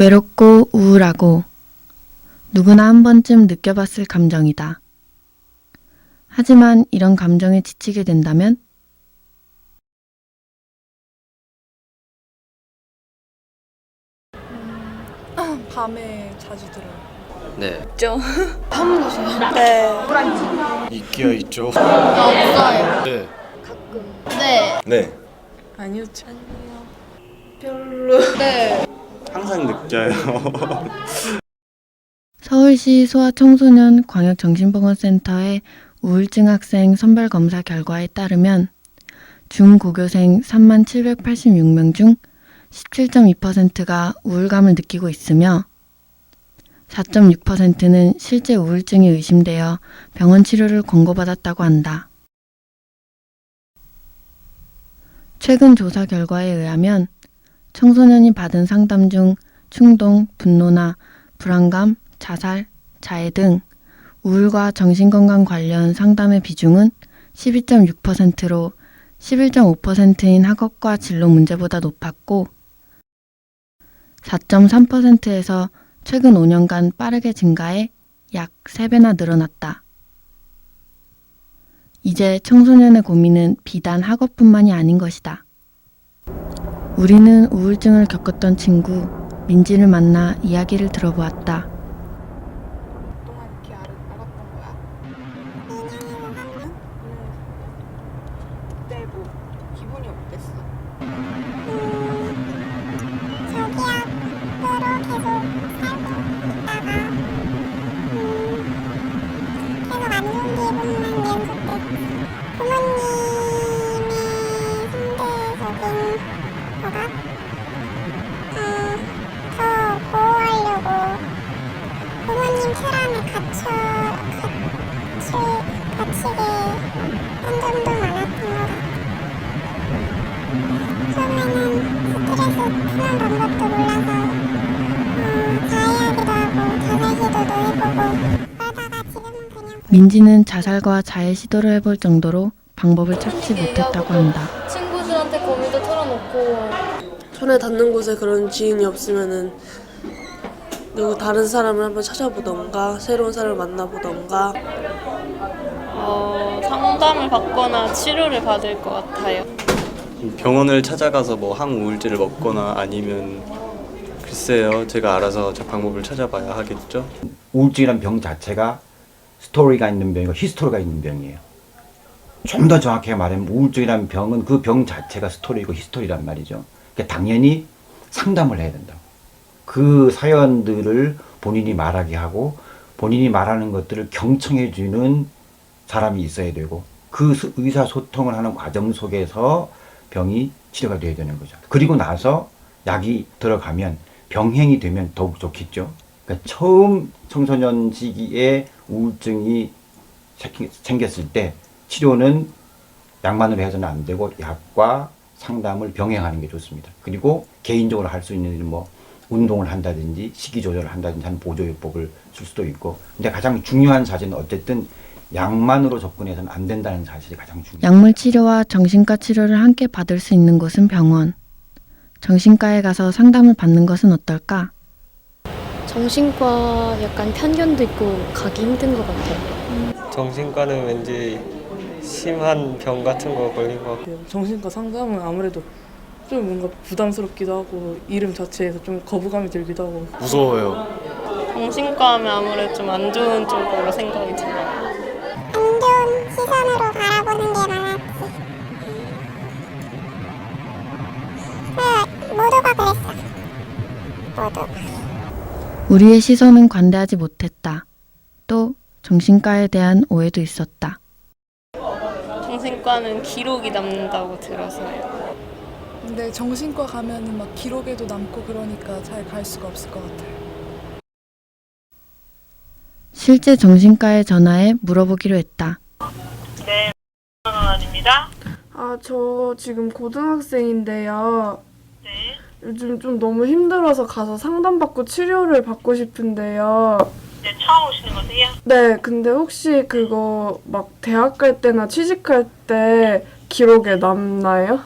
외롭고 우울하고 누구나 한 번쯤 느껴봤을 감정이다. 하지만 이런 감정에 지치게 된다면 밤에 자주 들어요. 네. 있죠. 한번 오세요. 네. 있기야 있죠. 없어요. 네. 네. 네. 아니요. 아니요. 별로. 네. 항상 느껴요. 서울시 소아청소년 광역정신보건센터의 우울증 학생 선별검사 결과에 따르면 중고교생 3786명 중 17.2%가 우울감을 느끼고 있으며 4.6%는 실제 우울증이 의심되어 병원 치료를 권고받았다고 한다. 최근 조사 결과에 의하면 청소년이 받은 상담 중 충동, 분노나 불안감, 자살, 자해 등 우울과 정신건강 관련 상담의 비중은 12.6%로 11.5%인 학업과 진로 문제보다 높았고 4.3%에서 최근 5년간 빠르게 증가해 약 3배나 늘어났다. 이제 청소년의 고민은 비단 학업뿐만이 아닌 것이다. 우리는 우울증을 겪었던 친구 민지를 만나 이야기를 들어보았다. 동안 이렇게 알았던 거야? 그때 뭐 기분이 어땠어? 부모님 틀 안에 갇히게 한 점도 많았던 것 같아요. 처음에는 스트레스 푸는 방법도 몰라서 자해하기도 하고 자살 시도도 해보고 그러다가 지금은 그냥 민지는 자살과 자해 시도를 해볼 정도로 방법을 찾지 못했다고 한다. 친구들한테 고민도 털어놓고 손에 닿는 곳에 그런 지인이 없으면은 누구 다른 사람을 한번 찾아보던가 새로운 사람을 만나보던가 상담을 받거나 치료를 받을 것 같아요. 병원을 찾아가서 뭐 항우울제를 먹거나 아니면 글쎄요, 제가 알아서 제 방법을 찾아봐야 하겠죠. 우울증이라는 병 자체가 스토리가 있는 병이고 히스토리가 있는 병이에요. 좀 더 정확하게 말하면 우울증이라는 병은 그 병 자체가 스토리고 히스토리란 말이죠. 그러니까 당연히 상담을 해야 된다고. 그 사연들을 본인이 말하게 하고 본인이 말하는 것들을 경청해 주는 사람이 있어야 되고 그 의사소통을 하는 과정 속에서 병이 치료가 돼야 되는 거죠. 그리고 나서 약이 들어가면 병행이 되면 더욱 좋겠죠. 그러니까 처음 청소년 시기에 우울증이 생겼을 때 치료는 약만으로 해서는 안 되고 약과 상담을 병행하는 게 좋습니다. 그리고 개인적으로 할 수 있는 뭐 운동을 한다든지 식이 조절을 한다든지 하는 보조요법을 쓸 수도 있고 근데 가장 중요한 사실은 어쨌든 약만으로 접근해서는 안 된다는 사실이 가장 중요해요. 약물 치료와 정신과 치료를 함께 받을 수 있는 곳은 병원. 정신과에 가서 상담을 받는 것은 어떨까? 정신과 약간 편견도 있고 가기 힘든 것 같아요. 정신과는 왠지 심한 병 같은 거 걸린 것 같고 정신과 상담은 아무래도 좀 뭔가 부담스럽기도 하고 이름 자체에서 좀 거부감이 들기도 하고 무서워요. 정신과 하면 아무래도 좀 안 좋은 쪽으로 생각이 들어요. 안 좋은 시선으로 바라보는 게 많았지. 모두가 그랬어. 모두. 우리의 시선은 관대하지 못했다. 또 정신과에 대한 오해도 있었다. 정신과는 기록이 남는다고 들어서요. 근데 정신과 가면은 막 기록에도 남고 그러니까 잘 갈 수가 없을 것 같아요. 실제 정신과에 전화해 물어보기로 했다. 네, 아닙니다. 저 지금 고등학생인데요. 네. 요즘 좀 너무 힘들어서 가서 상담받고 치료를 받고 싶은데요. 네, 처음 오시는 거세요? 네, 근데 혹시 그거 막 대학 갈 때나 취직할 때 기록에 남나요?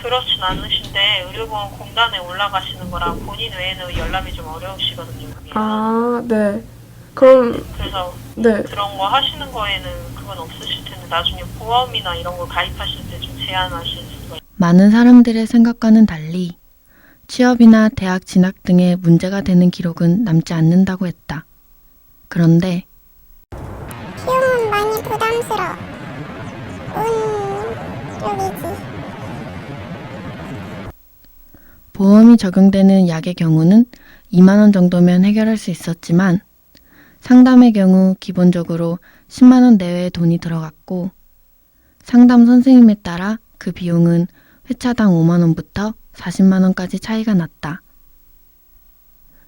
그렇진 않으신데 의료보험 공단에 올라가시는 거랑 본인 외에는 연락이 좀 어려우시거든요. 그게. 아, 네. 그럼 그래서 네. 그런 거 하시는 거에는 그건 없으실 텐데 나중에 보험이나 이런 걸 가입하실 때 좀 제한하실 수가 있어요. 많은 사람들의 생각과는 달리 취업이나 대학 진학 등의 문제가 되는 기록은 남지 않는다고 했다. 그런데 비용은 많이 부담스러워. 쪽이지. 보험이 적용되는 약의 경우는 2만 원 정도면 해결할 수 있었지만 상담의 경우 기본적으로 10만 원 내외의 돈이 들어갔고 상담 선생님에 따라 그 비용은 회차당 5만 원부터 40만 원까지 차이가 났다.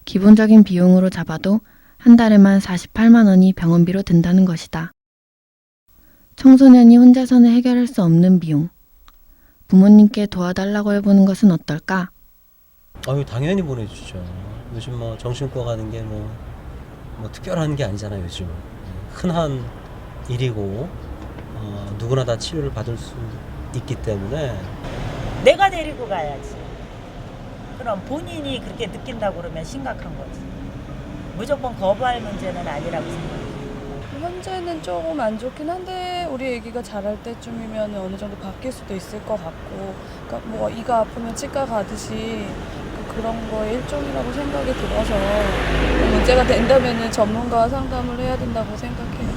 기본적인 비용으로 잡아도 한 달에만 48만 원이 병원비로 든다는 것이다. 청소년이 혼자서는 해결할 수 없는 비용. 부모님께 도와달라고 해보는 것은 어떨까? 아유, 당연히 보내주죠. 요즘 뭐 정신과 가는 게 뭐 특별한 게 아니잖아요. 요즘 흔한 일이고 누구나 다 치료를 받을 수 있기 때문에 내가 데리고 가야지. 그럼 본인이 그렇게 느낀다고 그러면 심각한 거지. 무조건 거부할 문제는 아니라고 생각해요. 현재는 조금 안 좋긴 한데 우리 애기가 자랄 때쯤이면 어느 정도 바뀔 수도 있을 것 같고, 그러니까 뭐 이가 아프면 치과 가듯이 그런 거의 일종이라고 생각이 들어서 문제가 된다면 전문가와 상담을 해야 된다고 생각해요.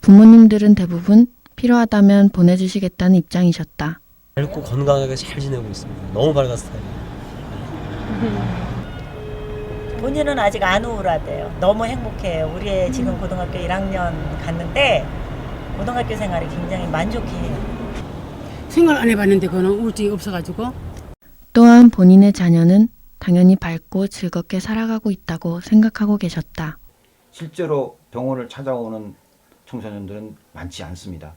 부모님들은 대부분 필요하다면 보내주시겠다는 입장이셨다. 밝고 건강하게 잘 지내고 있습니다. 너무 밝은 스타일이에요. 본인은 아직 안 우울하대요. 너무 행복해요. 우리 애 지금 고등학교 1학년 갔는데 고등학교 생활이 굉장히 만족해요. 생활 안 해봤는데 그거는 우울증이 없어가지고. 또한 본인의 자녀는 당연히 밝고 즐겁게 살아가고 있다고 생각하고 계셨다. 실제로 병원을 찾아오는 청소년들은 많지 않습니다.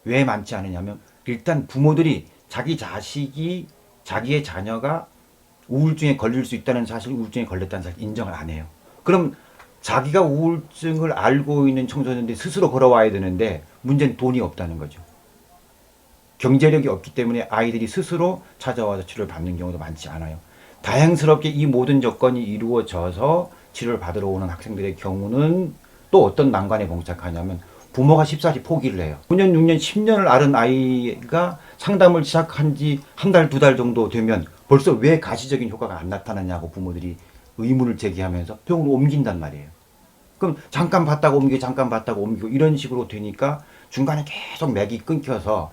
왜 많지 않으냐면 일단 부모들이 자기 자식이 자기의 자녀가 우울증에 걸릴 수 있다는 사실, 우울증에 걸렸다는 사실 인정을 안 해요. 그럼 자기가 우울증을 알고 있는 청소년들이 스스로 걸어와야 되는데 문제는 돈이 없다는 거죠. 경제력이 없기 때문에 아이들이 스스로 찾아와서 치료를 받는 경우도 많지 않아요. 다행스럽게 이 모든 조건이 이루어져서 치료를 받으러 오는 학생들의 경우는 또 어떤 난관에 봉착하냐면 부모가 쉽사리 포기를 해요. 5년, 6년, 10년을 앓은 아이가 상담을 시작한 지 한 달, 두 달 정도 되면 벌써 왜 가시적인 효과가 안 나타나냐고 부모들이 의문을 제기하면서 병원으로 옮긴단 말이에요. 그럼 잠깐 봤다가 옮기고 잠깐 봤다가 옮기고 이런 식으로 되니까 중간에 계속 맥이 끊겨서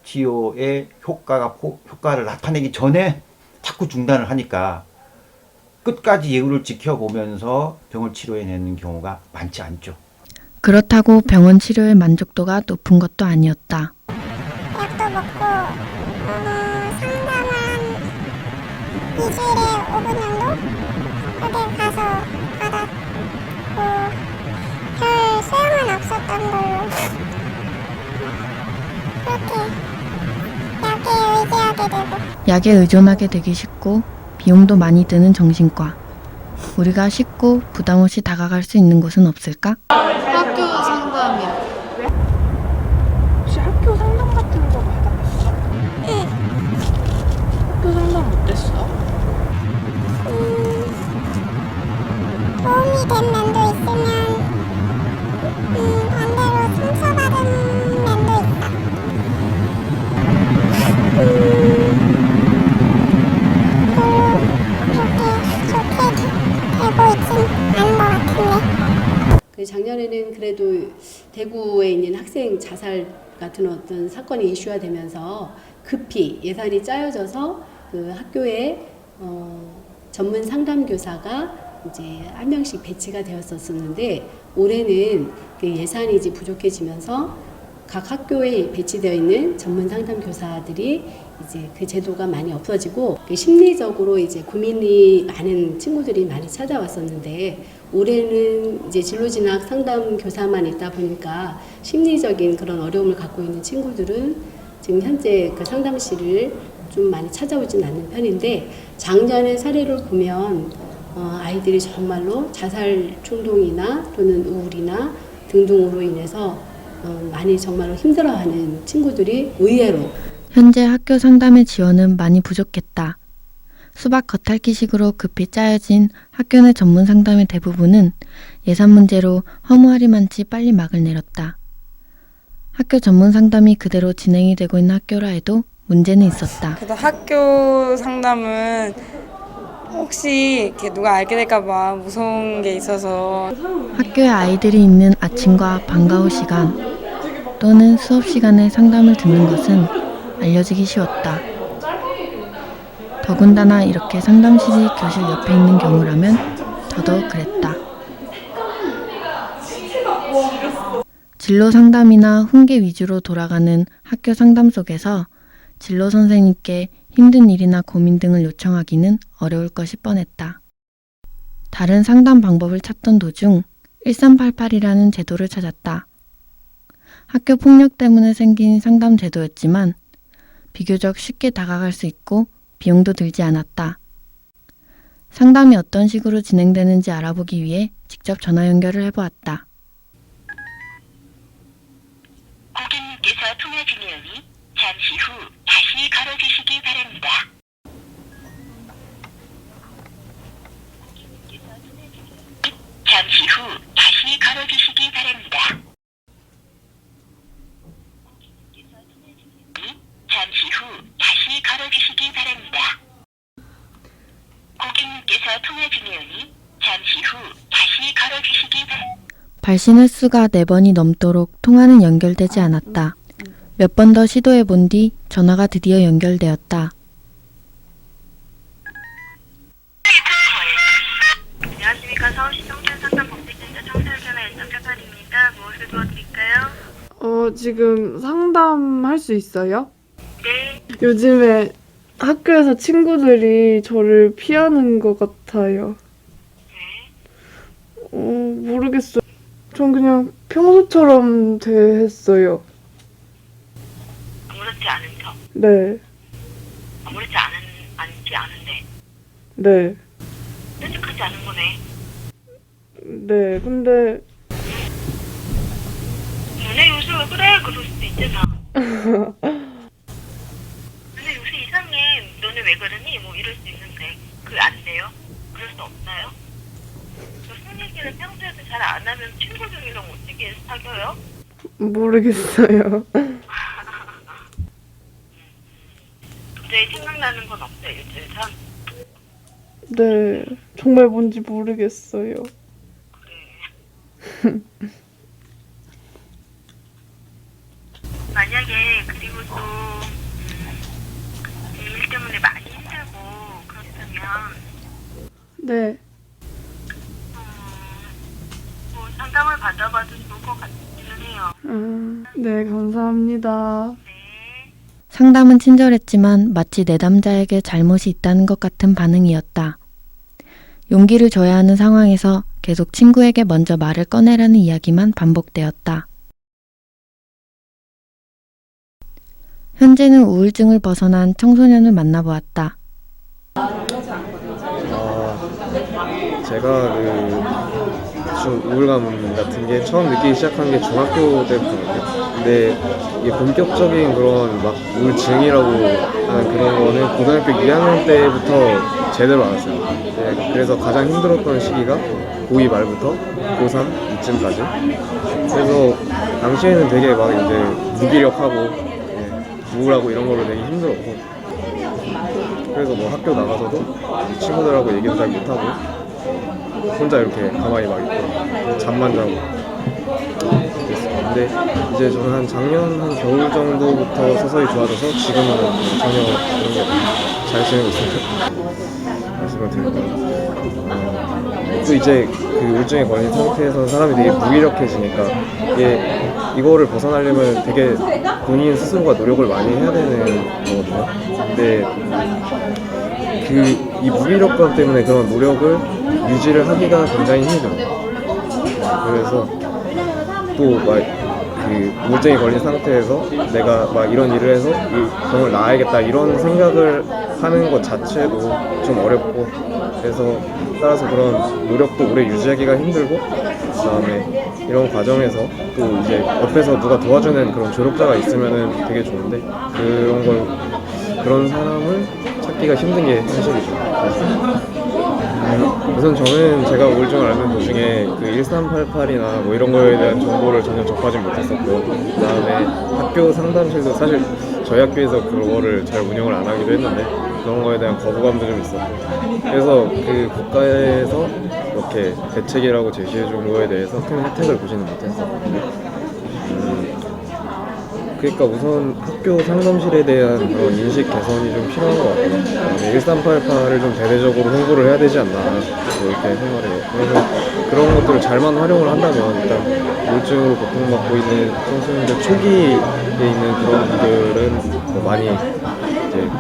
치료의 효과를 나타내기 전에 자꾸 중단을 하니까 끝까지 예우를 지켜보면서 병을 치료해내는 경우가 많지 않죠. 그렇다고 병원 치료의 만족도가 높은 것도 아니었다. 약도 먹고 상담을 한 2주일에 5분 정도? 그렇게 가서 받았고 별 소용은 없었던 걸로 그렇게 약에 의지하게 되고 약에 의존하게 되기 쉽고 비용도 많이 드는 정신과. 우리가 쉽고 부담 없이 다가갈 수 있는 곳은 없을까? 학교 상담이요. 혹시 학교 상담 같은 거 받아봤어? 응. 학교 상담 어땠어? 도움이 된 면도 있으면 반대로 상처받은 면도 있다. 작년에는 그래도 대구에 있는 학생 자살 같은 어떤 사건이 이슈화 되면서 급히 예산이 짜여져서 그 학교에 전문 상담교사가 이제 한 명씩 배치가 되었었는데 올해는 그 예산이 이제 부족해지면서 각 학교에 배치되어 있는 전문 상담교사들이 이제 그 제도가 많이 없어지고 심리적으로 이제 고민이 많은 친구들이 많이 찾아왔었는데 올해는 이제 진로진학 상담 교사만 있다 보니까 심리적인 그런 어려움을 갖고 있는 친구들은 지금 현재 그 상담실을 좀 많이 찾아오진 않는 편인데 작년의 사례를 보면 아이들이 정말로 자살 충동이나 또는 우울이나 등등으로 인해서 많이 정말로 힘들어하는 친구들이 의외로 현재 학교 상담의 지원은 많이 부족했다. 수박 겉핥기식으로 급히 짜여진 학교 내 전문 상담의 대부분은 예산 문제로 허무하리만치 빨리 막을 내렸다. 학교 전문 상담이 그대로 진행이 되고 있는 학교라 해도 문제는 있었다. 그래도 학교 상담은 혹시 이렇게 누가 알게 될까봐 무서운 게 있어서 학교에 아이들이 있는 아침과 방과 후 시간 또는 수업 시간에 상담을 듣는 것은 알려지기 쉬웠다. 더군다나 이렇게 상담실이 교실 옆에 있는 경우라면 더더욱 그랬다. 진로 상담이나 훈계 위주로 돌아가는 학교 상담 속에서 진로 선생님께 힘든 일이나 고민 등을 요청하기는 어려울 것이 뻔했다. 다른 상담 방법을 찾던 도중 1388이라는 제도를 찾았다. 학교 폭력 때문에 생긴 상담 제도였지만 비교적 쉽게 다가갈 수 있고 비용도 들지 않았다. 상담이 어떤 식으로 진행되는지 알아보기 위해 직접 전화 연결을 해보았다. 고객님께서 통화 중이오니 잠시 후 다시 걸어주시기 바랍니다. 잠시 후 다시 걸어주시기 바랍니다. 잠시 후 다시 걸어주시기 바랍니다. 고객님께서 통화 중이오니 잠시 후 다시 걸어주시기 바랍니다. 발신 횟수가 4번이 넘도록 통화는 연결되지 않았다. 몇 번 더 시도해 본 뒤 전화가 드디어 연결되었다. 안녕하십니까. 서울시 청년 상담 법률센터 청소년전화 1388입니다. 무엇을 도와드릴까요? 지금 상담할 수 있어요? 네. 요즘에 학교에서 친구들이 저를 피하는 것 같아요. 모르겠어요. 전 그냥 평소처럼 대했어요. 아무렇지 않은 척. 네. 아무렇지 않지 않은데. 네. 솔직하지 않은 거네. 네, 근데 너네 요새 왜 그래? 그럴 수도 있잖아. 근데 요새 이상해. 너네 왜 그러니? 뭐 이럴 수 있는데 그게 안 돼요? 그럴 수 없나요? 무슨 얘기를 평소에도 잘 안 하면 친구들이랑 어떻게 사귀어요? 모르겠어요. 도저히 생각나는 건 없어요, 일주일 전? 네, 정말 뭔지 모르겠어요. 만약에 그리고 또 일 때문에 많이 힘들고 그렇다면 네. 뭐 상담을 받아봐도 좋을 것 같기는 해요. 네, 감사합니다. 상담은 친절했지만 마치 내담자에게 잘못이 있다는 것 같은 반응이었다. 용기를 줘야 하는 상황에서 계속 친구에게 먼저 말을 꺼내라는 이야기만 반복되었다. 현재는 우울증을 벗어난 청소년을 만나보았다. 제가 우울감 같은 게 처음 느끼기 시작한 게 중학교 때부터거든요. 근데 이게 본격적인 그런 막 우울증이라고 하는 그런 거는 고등학교 2학년 때부터 제대로 알았어요. 네, 그래서 가장 힘들었던 시기가 고2 말부터 고3 이쯤까지. 그래서 당시에는 되게 막 이제 무기력하고 우울하고 이런 걸로 되게 힘들었고, 그래서 뭐 학교 나가서도 친구들하고 얘기도 잘 못하고 혼자 이렇게 가만히 막 있고 잠만 자고 그랬어요. 근데 이제 저는 한 작년 한 겨울 정도부터 서서히 좋아져서 지금은 전혀 그런 게 잘 지내고 있습니다. 말씀을 드리고 또 이제 그 우울증에 걸린 상태에서 사람이 되게 무기력해지니까 이거를 벗어나려면 되게 본인 스스로가 노력을 많이 해야 되는 거거든요. 근데 이 무기력감 때문에 그런 노력을 유지를 하기가 굉장히 힘들어요. 그래서 또 막 그 우울증에 걸린 상태에서 내가 막 이런 일을 해서 이 병을 나아야겠다 이런 생각을 하는 것 자체도 좀 어렵고, 그래서 따라서 그런 노력도 오래 유지하기가 힘들고, 그다음에 이런 과정에서 또 이제 옆에서 누가 도와주는 그런 조력자가 있으면은 되게 좋은데 그런 사람을 찾기가 힘든 게 현실이죠. 우선 저는 제가 우울증을 앓는 도중에 그 1388이나 뭐 이런 거에 대한 정보를 전혀 접하지 못했었고요. 그다음에 학교 상담실도 사실 저희 학교에서 그거를 잘 운영을 안 하기도 했는데 그런 거에 대한 거부감도 좀 있었고, 그래서 그 국가에서 이렇게 대책이라고 제시해 준 거에 대해서 큰 혜택을 보지는 못했었거든요. 그러니까 우선 학교 상담실에 대한 그런 인식 개선이 좀 필요한 것 같아요. 1388을 좀 대대적으로 홍보를 해야 되지 않나 이렇게 생각을 해요. 그래서 그런 것들을 잘만 활용을 한다면 일단 우울증으로 고통받고 있는 청소년들 초기에 있는 그런 분들은 더 많이 이제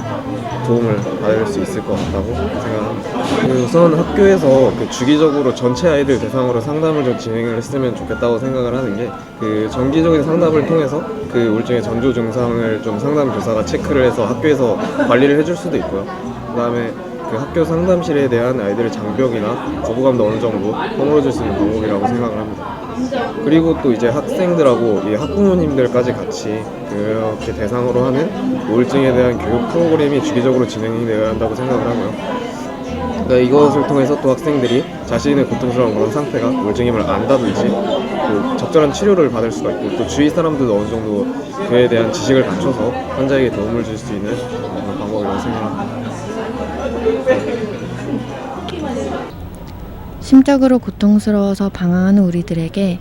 도움을 받을 수 있을 것 같다고 생각합니다. 우선 학교에서 주기적으로 전체 아이들 대상으로 상담을 좀 진행을 했으면 좋겠다고 생각을 하는 게, 그 정기적인 상담을 통해서 그 우울증의 전조 증상을 좀 상담 교사가 체크를 해서 학교에서 관리를 해줄 수도 있고요. 그다음에 그 학교 상담실에 대한 아이들의 장벽이나 거부감도 어느 정도 허물어질 수 있는 방법이라고 생각을 합니다. 그리고 또 이제 학생들하고 이 학부모님들까지 같이 그렇게 대상으로 하는 우울증에 대한 교육 프로그램이 주기적으로 진행이 되어야 한다고 생각을 하고요. 그러니까 이것을 통해서 또 학생들이 자신의 고통스러운 그런 상태가 우울증임을 안다든지 또 적절한 치료를 받을 수가 있고, 또 주위 사람들도 어느 정도 그에 대한 지식을 갖춰서 환자에게 도움을 줄 수 있는 그런 방법이라고 생각합니다. 심적으로 고통스러워서 방황하는 우리들에게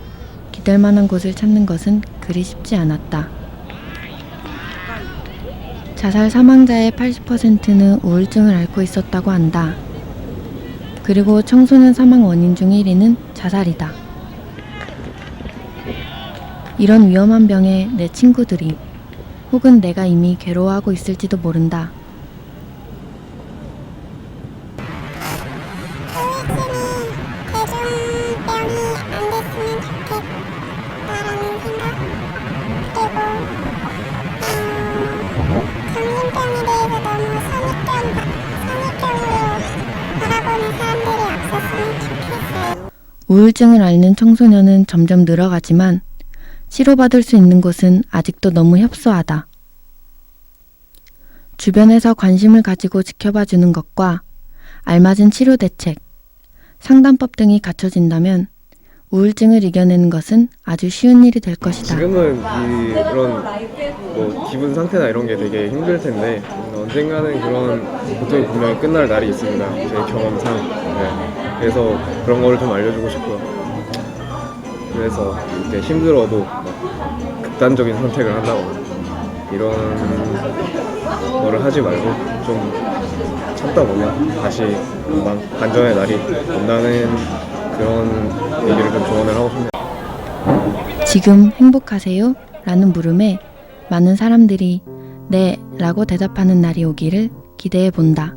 기댈 만한 곳을 찾는 것은 그리 쉽지 않았다. 자살 사망자의 80%는 우울증을 앓고 있었다고 한다. 그리고 청소년 사망 원인 중 1위는 자살이다. 이런 위험한 병에 내 친구들이 혹은 내가 이미 괴로워하고 있을지도 모른다. 우울증을 앓는 청소년은 점점 늘어가지만 치료받을 수 있는 곳은 아직도 너무 협소하다. 주변에서 관심을 가지고 지켜봐주는 것과 알맞은 치료 대책, 상담법 등이 갖춰진다면 우울증을 이겨내는 것은 아주 쉬운 일이 될 것이다. 지금은 이런 뭐 기분 상태나 이런 게 되게 힘들 텐데 언젠가는 그런 고통이 분명히 끝날 날이 있습니다. 제 경험상. 네. 그래서 그런 거를 좀 알려주고 싶고요. 그래서 이렇게 힘들어도 막 극단적인 선택을 한다거나 이런 거를 하지 말고 좀 참다 보면 다시 금방 반전의 날이 온다는 그런 얘기를 좀 조언을 하고 싶네요. 지금 행복하세요? 라는 물음에 많은 사람들이 네 라고 대답하는 날이 오기를 기대해 본다.